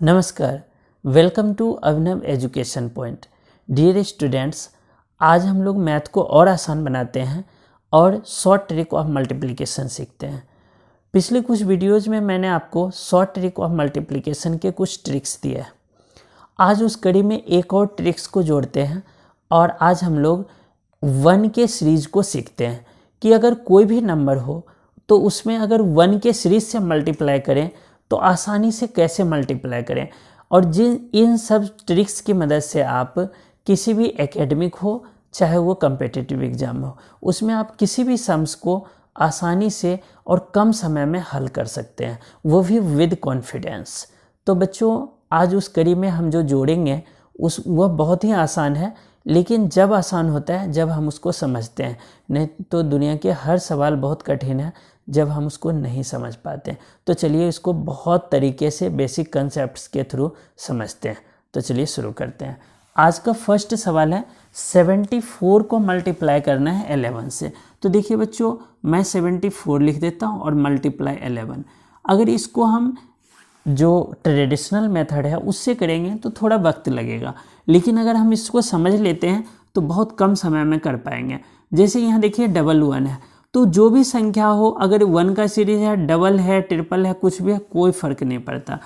नमस्कार, welcome to Abhinav education point. Dear students, आज हम लोग मैथ को और आसान बनाते हैं और शॉर्ट ट्रिक ऑफ मल्टीप्लिकेशन सीखते हैं। पिछले कुछ वीडियोज़ में मैंने आपको शॉर्ट ट्रिक ऑफ मल्टीप्लिकेशन के कुछ ट्रिक्स दिए हैं। आज उस कड़ी में एक और ट्रिक्स को जोड़ते हैं और आज हम लोग 1 के सीरीज को सीखते हैं कि अगर कोई भी नंबर हो तो उसमें अगर 1 के सीरीज से मल्टीप्लाई करें तो आसानी से कैसे मल्टीप्लाई करें, और इन सब ट्रिक्स की मदद से आप किसी भी एकेडमिक हो चाहे वो कम्पिटिटिव एग्जाम हो, उसमें आप किसी भी सम्स को आसानी से और कम समय में हल कर सकते हैं, वो भी विद कॉन्फिडेंस। तो बच्चों, आज उस कड़ी में हम जो जोड़ेंगे वह बहुत ही आसान है, लेकिन जब आसान होता है जब हम उसको समझते हैं, नहीं तो दुनिया के हर सवाल बहुत कठिन है जब हम उसको नहीं समझ पाते। तो चलिए इसको बहुत तरीके से बेसिक कंसेप्ट्स के थ्रू समझते हैं। तो चलिए शुरू करते हैं। आज का फर्स्ट सवाल है 74 को मल्टीप्लाई करना है 11 से। तो देखिए बच्चों, मैं 74 लिख देता हूँ और मल्टीप्लाई 11। अगर इसको हम जो ट्रेडिशनल मेथड है उससे करेंगे तो थोड़ा वक्त लगेगा, लेकिन अगर हम इसको समझ लेते हैं तो बहुत कम समय में कर पाएंगे। जैसे यहाँ देखिए 11 है, तो जो भी संख्या हो, अगर 1 का सीरीज है, डबल है, ट्रिपल है, कुछ भी है, कोई फ़र्क नहीं पड़ता।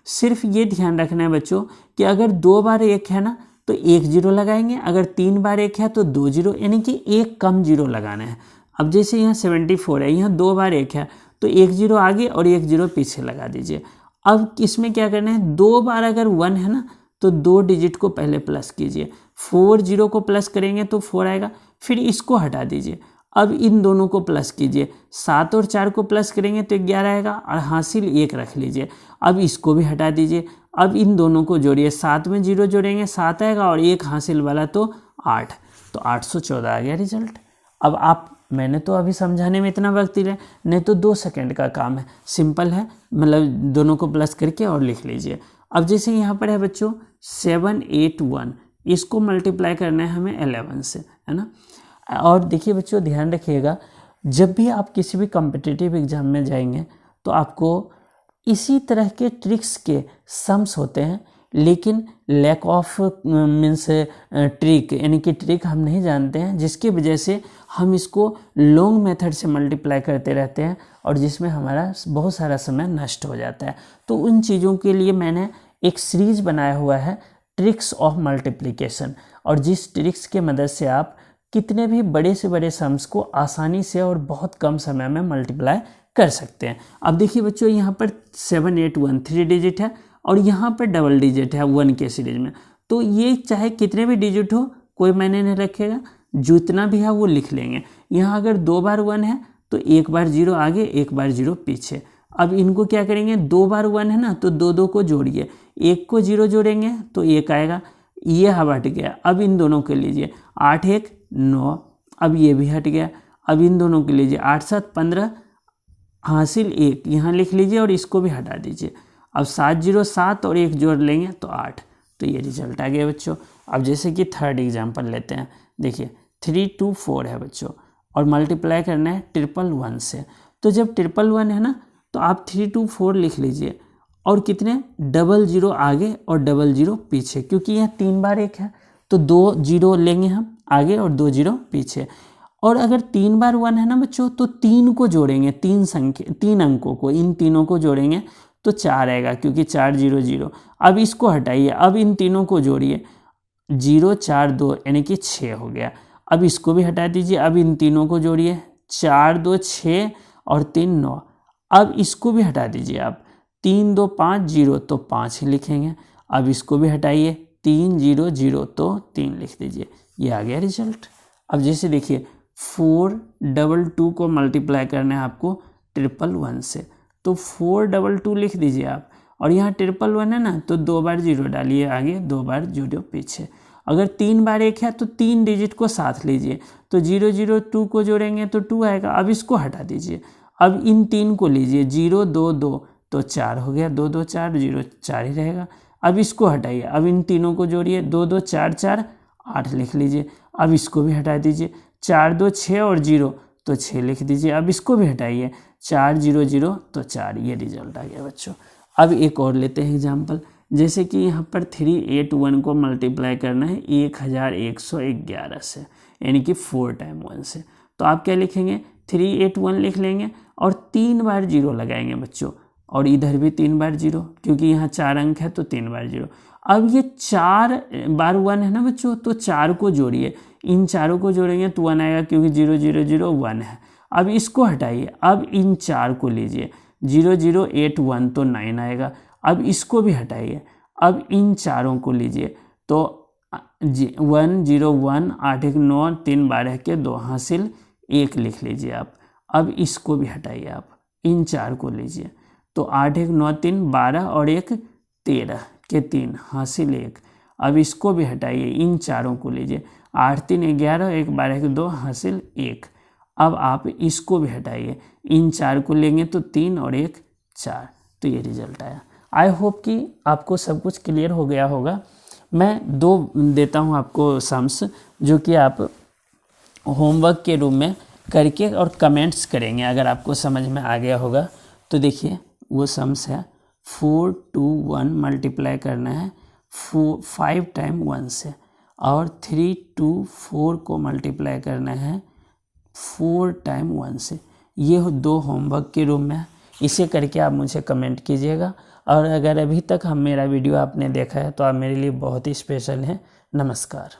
सिर्फ ये ध्यान रखना है बच्चों कि अगर 2 बार 1 है ना तो 1 जीरो लगाएंगे, अगर 3 बार 1 है तो 2 जीरो, यानी कि एक कम जीरो लगाना है। अब जैसे यहाँ 74 है, यहाँ 2 बार 1 है तो 1 जीरो आगे और 1 जीरो पीछे लगा दीजिए। अब इसमें क्या करना है, 2 बार अगर 1 है ना तो 2 डिजिट को पहले प्लस कीजिए। 4 जीरो को प्लस करेंगे तो 4 आएगा, फिर इसको हटा दीजिए। अब इन दोनों को प्लस कीजिए, 7 और 4 को प्लस करेंगे तो 11 आएगा और हासिल 1 रख लीजिए। अब इसको भी हटा दीजिए। अब इन दोनों को जोड़िए, 7 में 0 जोड़ेंगे 7 आएगा और 1 हासिल वाला तो 8, तो 814 आ गया रिजल्ट। अब मैंने तो अभी समझाने में इतना वक्त लिया, नहीं तो 2 सेकंड का काम है, सिंपल है, मतलब दोनों को प्लस करके और लिख लीजिए। अब जैसे यहाँ पर है बच्चों 781, इसको मल्टीप्लाई करना है हमें 11 से, है ना। और देखिए बच्चों, ध्यान रखिएगा, जब भी आप किसी भी कॉम्पिटिटिव एग्जाम में जाएंगे तो आपको इसी तरह के ट्रिक्स के सम्स होते हैं, लेकिन लैक ऑफ मीन्स ट्रिक, यानी कि ट्रिक हम नहीं जानते हैं, जिसकी वजह से हम इसको लॉन्ग मेथड से मल्टीप्लाई करते रहते हैं और जिसमें हमारा बहुत सारा समय नष्ट हो जाता है। तो उन चीज़ों के लिए मैंने एक सीरीज बनाया हुआ है, ट्रिक्स ऑफ मल्टीप्लिकेशन, और जिस ट्रिक्स के मदद से आप कितने भी बड़े से बड़े सम्स को आसानी से और बहुत कम समय में मल्टीप्लाई कर सकते हैं। अब देखिए बच्चों, यहाँ पर 781 3 डिजिट है और यहाँ पर डबल डिजिट है 1 के सीरीज में, तो ये चाहे कितने भी डिजिट हो कोई मायने नहीं रखेगा, जितना भी है वो लिख लेंगे। यहाँ अगर 2 बार 1 है तो 1 बार 0 आगे 1 बार 0 पीछे। अब इनको क्या करेंगे, 2 बार 1 है ना तो 2 को जोड़िए, 1 को 0 जोड़ेंगे तो 1 आएगा, ये हट गया। अब इन दोनों के लीजिए, 8 1 9, अब ये भी हट गया। अब इन दोनों के लीजिए, 8 7 15 हासिल 1, यहाँ लिख लीजिए और इसको भी हटा दीजिए। अब 7 0 7 और 1 जोड़ लेंगे तो 8, तो ये रिजल्ट आ गया बच्चों। अब जैसे कि थर्ड एग्जाम्पल लेते हैं, देखिए 324 है बच्चों और मल्टीप्लाई करना है 111 से। तो जब 111 है ना तो आप 324 लिख लीजिए और कितने 00 आगे और 00 पीछे, क्योंकि यहाँ 3 बार 1 है तो 2 जीरो लेंगे हम आगे और 2 जीरो पीछे। और अगर 3 बार 1 है ना बच्चों तो 3 को जोड़ेंगे, 3 अंकों को, इन तीनों को जोड़ेंगे तो 4 आएगा, क्योंकि 4 0 0। अब इसको हटाइए, अब इन तीनों को जोड़िए, 0 4 2 यानी कि 6 हो गया। अब इसको भी हटा दीजिए, अब इन तीनों को जोड़िए, 4 2 6 और 3 9। अब इसको भी हटा दीजिए, आप 3 2 5 0 तो 5 ही लिखेंगे। अब इसको भी हटाइए, 3 0 0 तो 3 लिख दीजिए, ये आ गया रिजल्ट। अब जैसे देखिए 422 को मल्टीप्लाई करना है आपको 111 से, तो 422 लिख दीजिए आप, और यहाँ 111 है ना तो 2 बार 0 डालिए आगे, 2 बार 0 पीछे। अगर 3 बार 1 है तो 3 डिजिट को साथ लीजिए, तो 0 0 2 को जोड़ेंगे तो 2 आएगा। अब इसको हटा दीजिए, अब इन 3 को लीजिए, 0 2 2 तो 4 हो गया, 2 2 4 0 4 ही रहेगा। अब इसको हटाइए, अब इन तीनों को जोड़िए, 2 2 4 4 8 लिख लीजिए। अब इसको भी हटा दीजिए, 4 2 6 और 0 तो 6 लिख दीजिए। अब इसको भी हटाइए, 4 0 0 तो 4, ये रिजल्ट आ गया बच्चों। अब एक और लेते हैं एग्जाम्पल, जैसे कि यहाँ पर 381 को मल्टीप्लाई करना है 1111 से, यानी कि 4 टाइम 1 से। तो आप क्या लिखेंगे, 381 लिख लेंगे और 3 बार 0 लगाएंगे बच्चों, और इधर भी 3 बार 0, क्योंकि यहाँ 4 अंक है तो 3 बार 0। अब ये 4 बार 1 है ना बच्चों, तो 4 को जोड़िए, इन चारों को जोड़ेंगे तो 1 आएगा, क्योंकि 0 0 0 1 है। अब इसको हटाइए, अब इन 4 को लीजिए, 0 0 8 1 तो 9 आएगा। अब इसको भी हटाइए, अब इन चारों को लीजिए तो 1 0 1 8 1 9 3 12 के 2 हासिल 1 लिख लीजिए आप। अब इसको भी हटाइए, आप इन 4 को लीजिए तो 8 1 9 3 12 और 1 13 के 3 हासिल 1। अब इसको भी हटाइए, इन चारों को लीजिए, 8 3 11 1 12 के 2 हासिल 1। अब आप इसको भी हटाइए, इन 4 को लेंगे तो 3 और 1 4, तो ये रिजल्ट आया। आई होप कि आपको सब कुछ क्लियर हो गया होगा। मैं 2 देता हूँ आपको सम्स, जो कि आप होमवर्क के रूप में करके और कमेंट्स करेंगे अगर आपको समझ में आ गया होगा। तो देखिए वो सम्स है 4 2 1 मल्टीप्लाई करना है 5 टाइम 1 से, और 3 2 4 को मल्टीप्लाई करना है 4 टाइम 1 से। ये 2 होमवर्क के रूम में, इसे करके आप मुझे कमेंट कीजिएगा। और अगर अभी तक मेरा वीडियो आपने देखा है तो आप मेरे लिए बहुत ही स्पेशल हैं। नमस्कार।